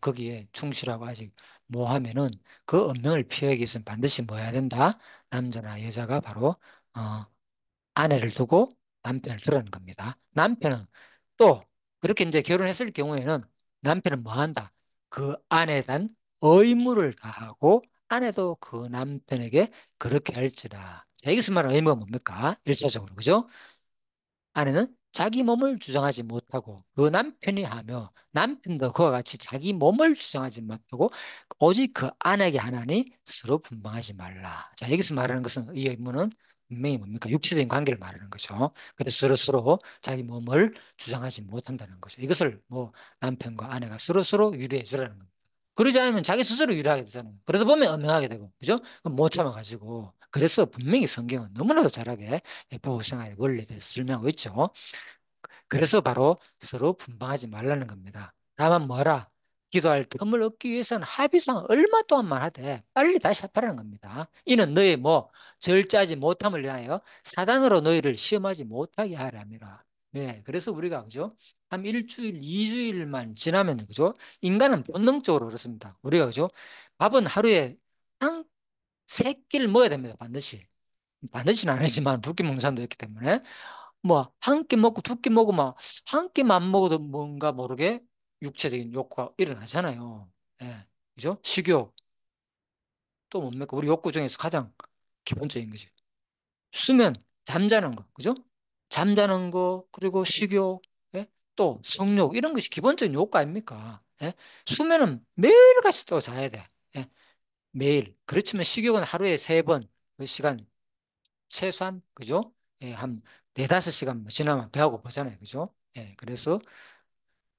거기에 충실하고 아직 뭐 하면은 그 운명을 피하기 위해서는 반드시 뭐 해야 된다? 남자나 여자가 바로 어, 아내를 두고 남편을 두라는 겁니다. 남편은 또 그렇게 이제 결혼했을 경우에는 남편은 뭐 한다? 그 아내에 대한 의무를 다하고 아내도 그 남편에게 그렇게 할지라. 자, 여기서 말하는 의무가 뭡니까? 일차적으로, 그죠? 아내는 자기 몸을 주장하지 못하고 그 남편이 하며 남편도 그와 같이 자기 몸을 주장하지 못하고 오직 그 아내에게 하나니 서로 분방하지 말라. 자, 여기서 말하는 것은 이 의무는 분명히 뭡니까? 육체적인 관계를 말하는 거죠. 그래서 서로 자기 몸을 주장하지 못한다는 거죠. 이것을 뭐 남편과 아내가 서로 유리해 주라는 겁니다. 그러지 않으면 자기 스스로 유리하게 되잖아요. 그러다 보면 엄명하게 되고, 그죠? 그럼 못 참아가지고. 그래서 분명히 성경은 너무나도 잘하게 부부 생활의 원리에 대해서 설명하고 있죠. 그래서 바로 서로 분방하지 말라는 겁니다. 다만 뭐라? 기도할 틈을 얻기 위해서는 합의상 얼마 동안만 하되 빨리 다시 합하라는 겁니다. 이는 너의 뭐 절제하지 못함을 위하여 사단으로 너희를 시험하지 못하게 하람이라. 네, 그래서 우리가 그죠? 한 일주일, 이주일만 지나면 그죠? 인간은 본능적으로 그렇습니다. 우리가 그죠? 밥은 하루에 한 세 끼를 먹어야 됩니다. 반드시. 반드시는 아니지만 두 끼 먹는 사람도 있기 때문에 뭐 한 끼 먹고 두 끼 먹으면 한 끼만 먹어도 뭔가 모르게 육체적인 욕구가 일어나잖아요. 예. 그죠? 식욕 또 뭡니까? 우리 욕구 중에서 가장 기본적인 거지. 수면, 잠자는 거. 그죠? 잠자는 거 그리고 식욕, 예? 또 성욕 이런 것이 기본적인 욕구 아닙니까? 예? 수면은 매일같이 또 자야 돼. 예? 매일. 그렇지만 식욕은 하루에 세 번 그 시간 최소한 그죠? 예, 한 네다섯 시간 지나면 배하고 보잖아요. 그죠? 예, 그래서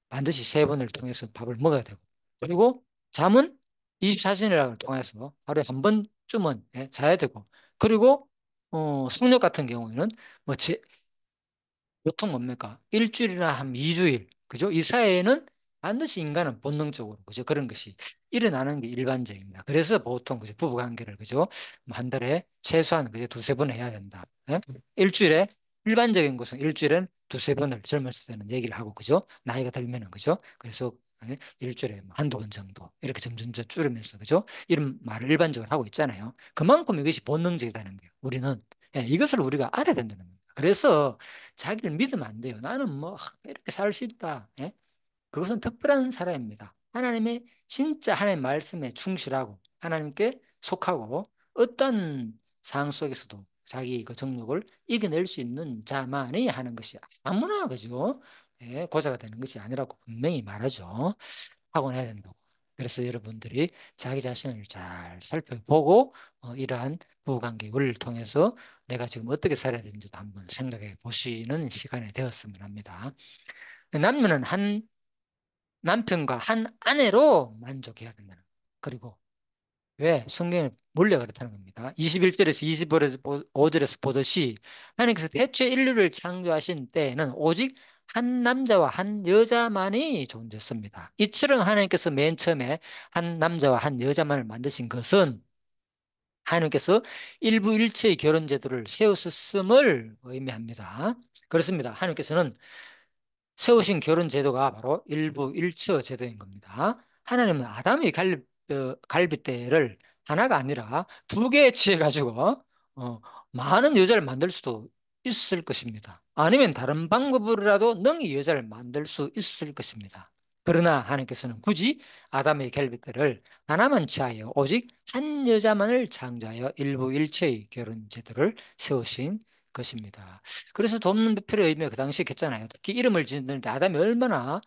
반드시 세 번을 통해서 밥을 먹어야 되고 그리고 잠은 24시간을 통해서 하루에 한 번쯤은 자야 되고 그리고 숙력 같은 경우에는 뭐 보통 뭡니까? 일주일이나 한 2주일, 그죠? 이 사이에는 반드시 인간은 본능적으로, 그죠? 그런 것이 일어나는 게 일반적입니다. 그래서 보통, 그죠? 부부 관계를, 그죠? 뭐한 달에 최소한, 그죠? 두세 번 해야 된다. 예? 일주일에, 일반적인 것은 일주일엔 두세 번을 젊었을 때는 얘기를 하고, 그죠? 나이가 들면은, 그죠? 그래서 일주일에 뭐 한두 번 정도, 이렇게 점점 줄이면서, 그죠? 이런 말을 일반적으로 하고 있잖아요. 그만큼 이것이 본능적이다는 거예요. 우리는. 이것을 우리가 알아야 된다는 겁니다. 그래서 자기를 믿으면 안 돼요. 나는 뭐 이렇게 살 수 있다. 예? 그것은 특별한 사람입니다. 하나님의 진짜 하나님 말씀에 충실하고 하나님께 속하고 어떤 상황 속에서도 자기 그 정욕을 이겨낼 수 있는 자만이 하는 것이 아무나 그죠? 고자가 되는 것이 아니라고 분명히 말하죠. 타고나야 된다고. 그래서 여러분들이 자기 자신을 잘 살펴보고 이러한 부부관계 원리를 통해서 내가 지금 어떻게 살아야 되는지도 한번 생각해 보시는 시간이 되었으면 합니다. 남녀는 한 남편과 한 아내로 만족해야 된다는 거예요. 그리고 왜? 성경에 몰래 그렇다는 겁니다. 21절에서 25절에서 보듯이 하나님께서 태초에 인류를 창조하신 때에는 오직 한 남자와 한 여자만이 존재했습니다. 이처럼 하나님께서 맨 처음에 한 남자와 한 여자만을 만드신 것은 하나님께서 일부일체의 결혼 제도를 세우셨음을 의미합니다. 그렇습니다. 하나님께서는 세우신 결혼 제도가 바로 일부일처 제도인 겁니다. 하나님은 아담의 갈빗대를 하나가 아니라 두 개 취해가지고 어, 많은 여자를 만들 수도 있을 것입니다. 아니면 다른 방법으로라도 능히 여자를 만들 수 있을 것입니다. 그러나 하나님께서는 굳이 아담의 갈빗대를 하나만 취하여 오직 한 여자만을 창조하여 일부일체의 결혼 제도를 세우신 것입니다. 그래서 돕는 배필의 의미가 그 당시에 했잖아요. 특히 이름을 짓는데 아담이 얼마나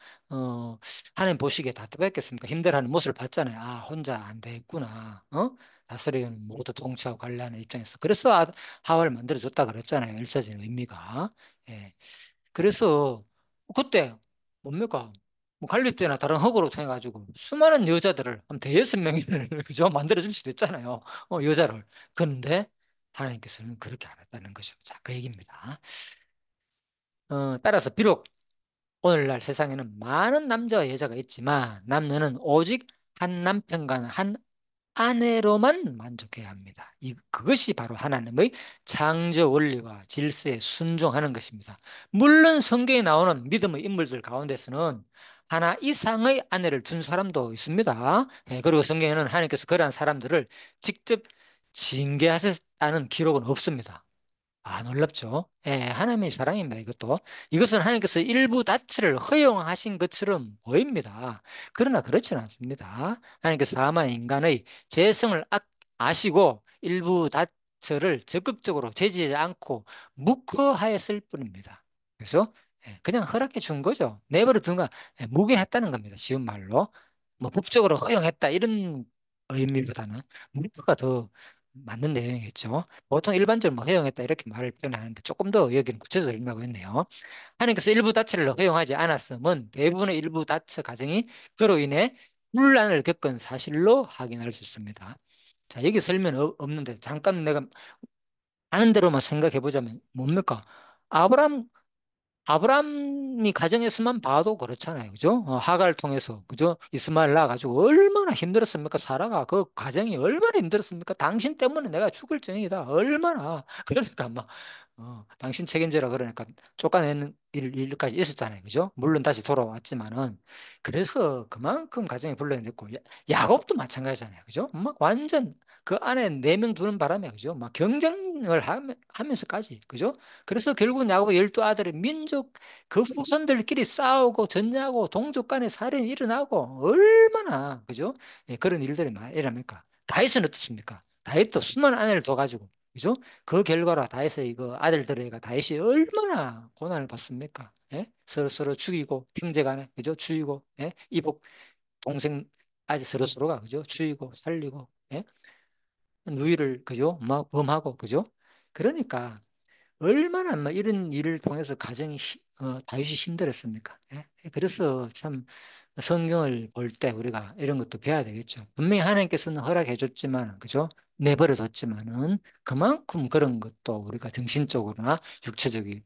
하나님 보시기에 답답했겠습니까? 힘들어하는 모습을 봤잖아요. 아, 혼자 안 되겠구나. 다스리는 모두 통치하고 관리하는 입장에서. 그래서 하와를 만들어줬다 그랬잖아요. 일차적인 의미가. 예. 그래서 그때 뭡니까? 뭐 갈립대나 다른 흙으로 통해 가지고 수많은 여자들을 한 대여섯 명을 그죠 만들어 줄 수도 있잖아요. 여자를. 그런데 하나님께서는 그렇게 안 했다는 것이죠. 자, 그 얘기입니다. 따라서 비록 오늘날 세상에는 많은 남자와 여자가 있지만 남녀는 오직 한 남편과 한 아내로만 만족해야 합니다. 그것이 바로 하나님의 창조 원리와 질서에 순종하는 것입니다. 물론 성경에 나오는 믿음의 인물들 가운데서는 하나 이상의 아내를 둔 사람도 있습니다. 그리고 성경에는 하나님께서 그러한 사람들을 직접 징계하셨다는 기록은 없습니다. 아, 놀랍죠? 하나님의 사랑입니다, 이것도. 이것은 하나님께서 일부 다처를 허용하신 것처럼 보입니다. 그러나 그렇지는 않습니다. 하나님께서 다만 인간의 죄성을 아시고 일부 다처를 적극적으로 제지하지 않고 묵허하였을 뿐입니다. 그래서 그냥 허락해 준 거죠. 내버려 둔 거, 무게했다는 겁니다. 쉬운 말로. 뭐 법적으로 허용했다 이런 의미보다는 묵허가 더 맞는 내용이겠죠. 보통 일반적으로 뭐 허용했다 이렇게 말을 표현하는데 조금 더 여기는 구체적으로 설명하고 있네요. 하나님께서 일부 다처를 허용하지 않았음은 대부분의 일부 다처 가정이 그로 인해 분란을 겪은 사실로 확인할 수 있습니다. 자, 여기 설명 없는데 잠깐 내가 아는 대로만 생각해 보자면 뭡니까? 아브람 아브람이 가정에서만 봐도 그렇잖아요. 그죠? 하가를 통해서, 그죠? 이스마엘 낳아가지고 얼마나 힘들었습니까? 사라가 그 가정이 얼마나 힘들었습니까? 당신 때문에 내가 죽을 정이다. 얼마나. 그러니까 막, 당신 책임져라. 그러니까 쫓아내는 일까지 있었잖아요. 그죠? 물론 다시 돌아왔지만은. 그래서 그만큼 가정이 불러냈고, 야곱도 마찬가지잖아요. 그죠? 막 완전 그 안에 4명 두는 바람에, 그죠? 막 경쟁을 하면서까지, 그죠? 그래서 결국은 야곱의 12아들의 민족 그 후손들끼리 싸우고 전쟁하고 동족 간의 살인이 일어나고 얼마나 그죠? 그런 일들이 많이 일어납니까? 다윗은 어떻습니까? 다윗도 수많은 아내를 둬가지고 그죠? 그 결과로 다윗의 그 아들들에게 다윗이 얼마나 고난을 받습니까? 서로 죽이고 형제 간에 그죠? 죽이고 이복 동생 아직 서로가 그죠? 죽이고 살리고 누이를 그죠? 막 범하고 그죠? 그러니까 얼마나 막 이런 일을 통해서 가정이 다윗이 힘들었습니까? 그래서 참 성경을 볼 때 우리가 이런 것도 배워야 되겠죠. 분명히 하나님께서는 허락해 줬지만, 그죠? 내버려 뒀지만은 그만큼 그런 것도 우리가 정신적으로나 육체적으로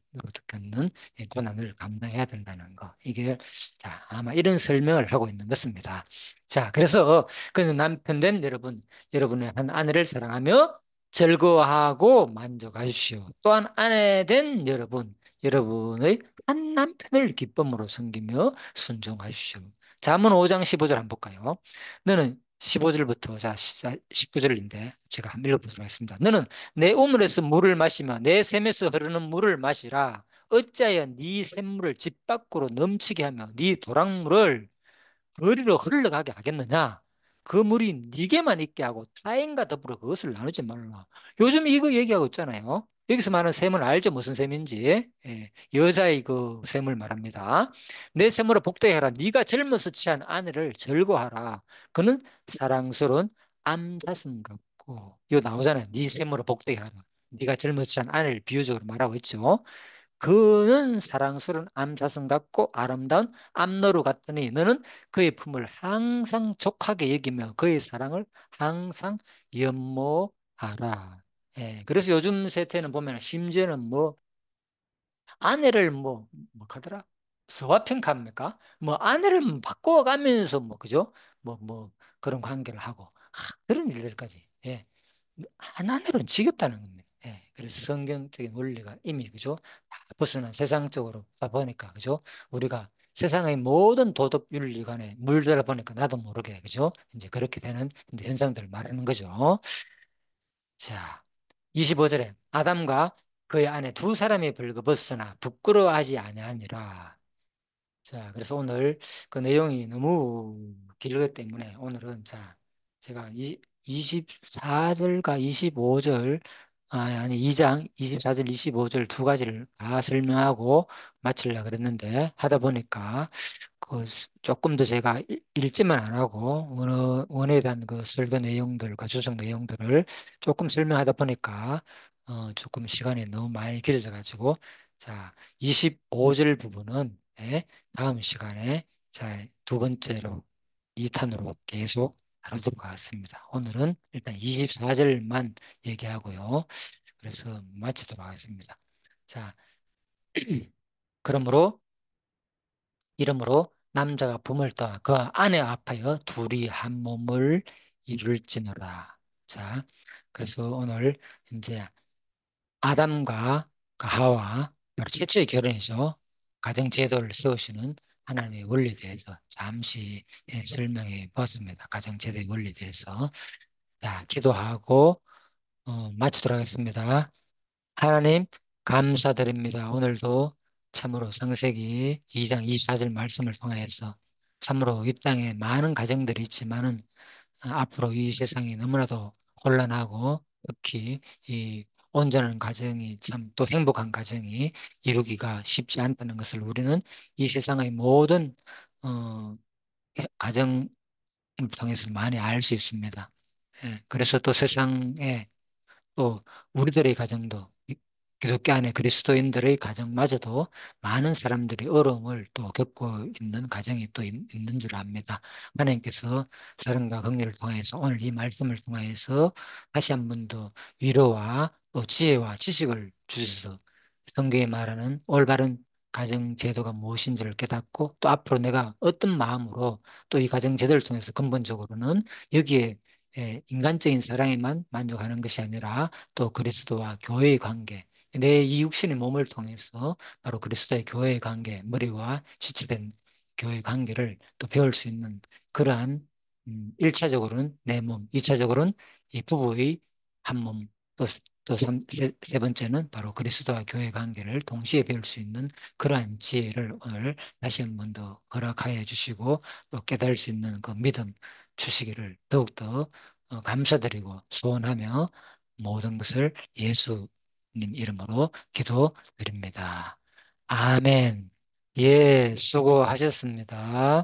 겪는 고난을 감당해야 된다는 거. 이게 자, 아마 이런 설명을 하고 있는 것입니다. 자, 그래서 남편 된 여러분, 여러분의 한 아내를 사랑하며 즐거워하고 만족하십시오. 또한 아내 된 여러분, 여러분의 한 남편을 기쁨으로 섬기며 순종하십시오. 잠언 5장 15절 한번 볼까요? 너는 15절부터 자 19절인데 제가 한번 읽어보도록 하겠습니다. 너는 내 우물에서 물을 마시며 내 샘에서 흐르는 물을 마시라. 어찌하여 네 샘물을 집 밖으로 넘치게 하며 네 도랑물을 거리로 흘러가게 하겠느냐? 그 물이 네게만 있게 하고 타인과 더불어 그것을 나누지 말라. 요즘 이거 얘기하고 있잖아요. 여기서 말하는 셈을 알죠? 무슨 셈인지. 여자의 그 셈을 말합니다. 내 셈으로 복되게 하라. 네가 젊어서 취한 아내를 즐거워하라. 그는 사랑스러운 암사슴 같고. 이거 나오잖아요. 네 셈으로 복되게 하라. 네가 젊어서 취한 아내를 비유적으로 말하고 있죠. 그는 사랑스러운 암사슴 같고 아름다운 암노루 같으니 너는 그의 품을 항상 족하게 여기며 그의 사랑을 항상 연모하라. 그래서 요즘 세태는 보면 심지어는 뭐 아내를 뭐 하더라? 서화평가합니까? 뭐 아내를 뭐 바꿔가면서 뭐 그죠? 뭐 그런 관계를 하고 그런 일들까지. 하나님은 지겹다는 겁니다. 그래서 성경적인 원리가 이미 그죠? 다 벗어난 세상적으로 다 보니까 그죠? 우리가 세상의 모든 도덕 윤리관에 물들어 보니까 나도 모르게 그죠? 이제 그렇게 되는 이제 현상들을 말하는 거죠. 자, 25절에 아담과 그의 아내 두 사람이 벌거벗으나 부끄러워하지 아니하니라. 자, 그래서 오늘 그 내용이 너무 길기 때문에 오늘은 자, 제가 24절과 25절, 아니 2장 24절, 25절 두 가지를 다 설명하고 마치려고 그랬는데 하다 보니까 그 조금 더 제가 읽지만 안 하고 원에 대한 그 설교 내용들과 주석 내용들을 조금 설명하다 보니까 조금 시간이 너무 많이 길어져 가지고 자, 25절 부분은 다음 시간에 자, 두 번째로 2탄으로 계속 다루도록 하겠습니다. 오늘은 일단 24절만 얘기하고요. 그래서 마치도록 하겠습니다. 자, 그러므로 이러므로 남자가 부모를 떠나 그 아내 앞하여 둘이 한 몸을 이룰지니라. 자, 그래서 오늘 이제 아담과 그 하와 바로 최초의 결혼이죠. 가정 제도를 세우시는 하나님의 원리에 대해서 잠시 설명해 보았습니다. 가정제도의 원리에 대해서. 자, 기도하고 마치도록 하겠습니다. 하나님, 감사드립니다. 오늘도 참으로 창세기 2장 24절 말씀을 통해서 참으로 이 땅에 많은 가정들이 있지만은 앞으로 이 세상이 너무나도 혼란하고 특히 이 온전한 가정이 참 또 행복한 가정이 이루기가 쉽지 않다는 것을 우리는 이 세상의 모든 어, 가정을 통해서 많이 알 수 있습니다. 예, 그래서 또 세상에 또 우리들의 가정도 기독교 안에 그리스도인들의 가정마저도 많은 사람들이 어려움을 또 겪고 있는 가정이 또 있는 줄 압니다. 하나님께서 사랑과 긍휼을 통해서 오늘 이 말씀을 통해서 다시 한 번 더 위로와 또 지혜와 지식을 주셔서 성경에 말하는 올바른 가정 제도가 무엇인지를 깨닫고 또 앞으로 내가 어떤 마음으로 또 이 가정 제도를 통해서 근본적으로는 여기에 인간적인 사랑에만 만족하는 것이 아니라 또 그리스도와 교회의 관계, 내 이 육신의 몸을 통해서 바로 그리스도의 교회의 관계, 머리와 지체된 교회의 관계를 또 배울 수 있는 그러한 1차적으로는 내 몸, 2차적으로는 이 부부의 한 몸, 또, 세 번째는 바로 그리스도와 교회의 관계를 동시에 배울 수 있는 그러한 지혜를 오늘 다시 한 번 더 허락하여 주시고 또 깨달을 수 있는 그 믿음 주시기를 더욱더 감사드리고 소원하며 모든 것을 예수님 이름으로 기도드립니다. 아멘. 예, 수고하셨습니다.